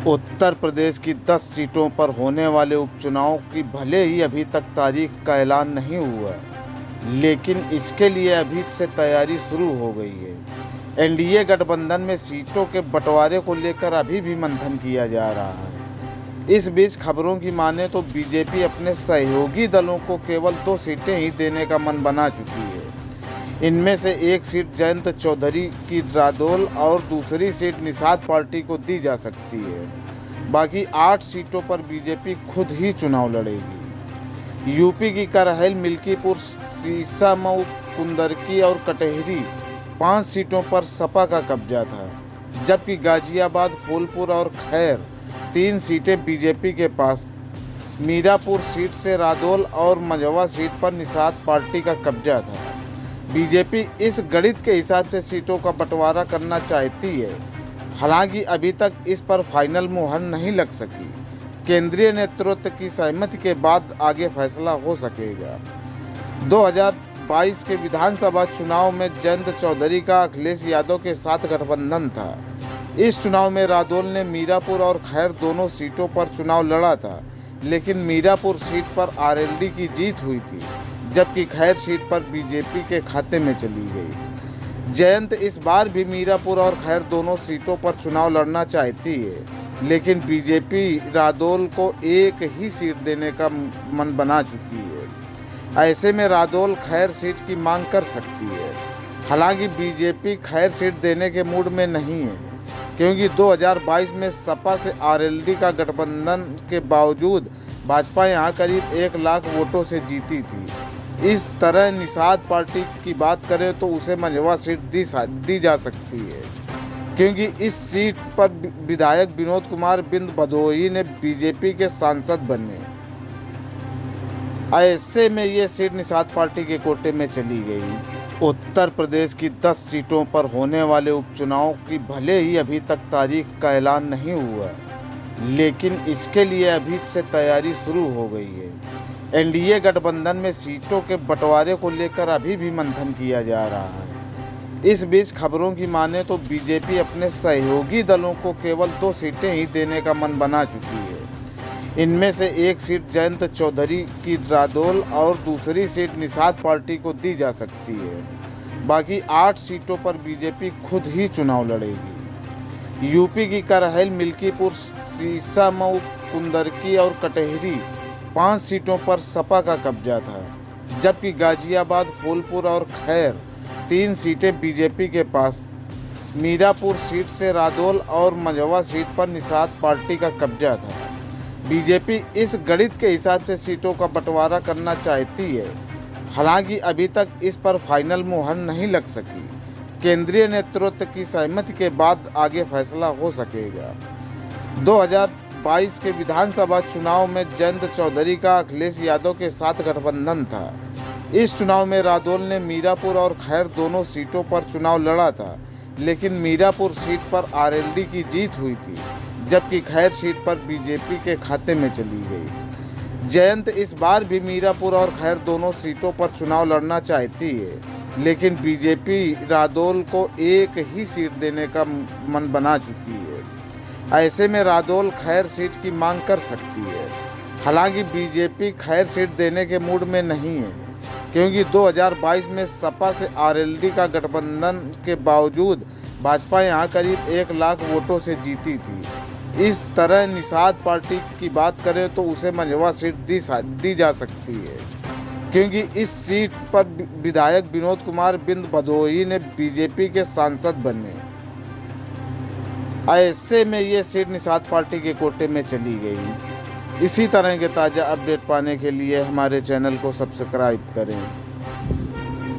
उत्तर प्रदेश की 10 सीटों पर होने वाले उपचुनाव की भले ही अभी तक तारीख का ऐलान नहीं हुआ है, लेकिन इसके लिए अभी से तैयारी शुरू हो गई है। एनडीए गठबंधन में सीटों के बंटवारे को लेकर अभी भी मंथन किया जा रहा है। इस बीच खबरों की माने तो बीजेपी अपने सहयोगी दलों को केवल 2 सीटें ही देने का मन बना चुकी है। इनमें से एक सीट जयंत चौधरी की रादौल और दूसरी सीट निषाद पार्टी को दी जा सकती है। बाकी 8 सीटों पर बीजेपी खुद ही चुनाव लड़ेगी। यूपी की करहल, मिल्कीपुर, सीसामऊ, कुंदरकी और कटहरी 5 सीटों पर सपा का कब्जा था, जबकि गाजियाबाद, फूलपुर और खैर 3 सीटें बीजेपी के पास। मीरापुर सीट से रादौल और मझवा सीट पर निषाद पार्टी का कब्जा था। बीजेपी इस गणित के हिसाब से सीटों का बंटवारा करना चाहती है, हालांकि अभी तक इस पर फाइनल मुहर नहीं लग सकी। केंद्रीय नेतृत्व की सहमति के बाद आगे फैसला हो सकेगा। 2022 के विधानसभा चुनाव में जयंत चौधरी का अखिलेश यादव के साथ गठबंधन था। इस चुनाव में रादौल ने मीरापुर और खैर दोनों सीटों पर चुनाव लड़ा था, लेकिन मीरापुर सीट पर आरएलडी की जीत हुई थी, जबकि खैर सीट पर बीजेपी के खाते में चली गई। जयंत इस बार भी मीरापुर और खैर दोनों सीटों पर चुनाव लड़ना चाहती है, लेकिन बीजेपी रादौल को एक ही सीट देने का मन बना चुकी है। ऐसे में रादौल खैर सीट की मांग कर सकती है। हालांकि बीजेपी खैर सीट देने के मूड में नहीं है, क्योंकि 2022 में सपा से आरएलडी का गठबंधन के बावजूद भाजपा यहां करीब 1 लाख वोटों से जीती थी। इस तरह निषाद पार्टी की बात करें तो उसे मझवा सीट दी जा सकती है, क्योंकि इस सीट पर विधायक विनोद कुमार बिंद भदोही ने बीजेपी के सांसद बने। ऐसे में ये सीट निषाद पार्टी के कोटे में चली गई। उत्तर प्रदेश की 10 सीटों पर होने वाले उपचुनाव की भले ही अभी तक तारीख का ऐलान नहीं हुआ है, लेकिन इसके लिए अभी से तैयारी शुरू हो गई है। एनडीए गठबंधन में सीटों के बंटवारे को लेकर अभी भी मंथन किया जा रहा है। इस बीच खबरों की माने तो बीजेपी अपने सहयोगी दलों को केवल 2 सीटें ही देने का मन बना चुकी है। इनमें से एक सीट जयंत चौधरी की रादौल और दूसरी सीट निषाद पार्टी को दी जा सकती है। बाकी 8 सीटों पर बीजेपी खुद ही चुनाव लड़ेगी। यूपी की करहल, मिल्कीपुर, सीसामऊ, कुंदरकी और कटहरी 5 सीटों पर सपा का कब्जा था, जबकि गाजियाबाद, फूलपुर और खैर 3 सीटें बीजेपी के पास। मीरापुर सीट से रादौल और मझवा सीट पर निषाद पार्टी का कब्जा था। बीजेपी इस गणित के हिसाब से सीटों का बंटवारा करना चाहती है, हालांकि अभी तक इस पर फाइनल मुहर नहीं लग सकी। केंद्रीय नेतृत्व की सहमति के बाद आगे फैसला हो सकेगा। 2022 के विधानसभा चुनाव में जयंत चौधरी का अखिलेश यादव के साथ गठबंधन था। इस चुनाव में रादौल ने मीरापुर और खैर दोनों सीटों पर चुनाव लड़ा था, लेकिन मीरापुर सीट पर आरएलडी की जीत हुई थी, जबकि खैर सीट पर बीजेपी के खाते में चली गई। जयंत इस बार भी मीरापुर और खैर दोनों सीटों पर चुनाव लड़ना चाहती है, लेकिन बीजेपी रादौल को एक ही सीट देने का मन बना चुकी है। ऐसे में रादौल खैर सीट की मांग कर सकती है। हालांकि बीजेपी खैर सीट देने के मूड में नहीं है, क्योंकि 2022 में सपा से आरएलडी का गठबंधन के बावजूद भाजपा यहां करीब 1 लाख वोटों से जीती थी। इस तरह निषाद पार्टी की बात करें तो उसे मझवा सीट दी जा सकती है, क्योंकि इस सीट पर विधायक विनोद कुमार बिंद भदोही ने बीजेपी के सांसद बने। ऐसे में ये सीट निषाद पार्टी के कोटे में चली गई। इसी तरह के ताज़ा अपडेट पाने के लिए हमारे चैनल को सब्सक्राइब करें।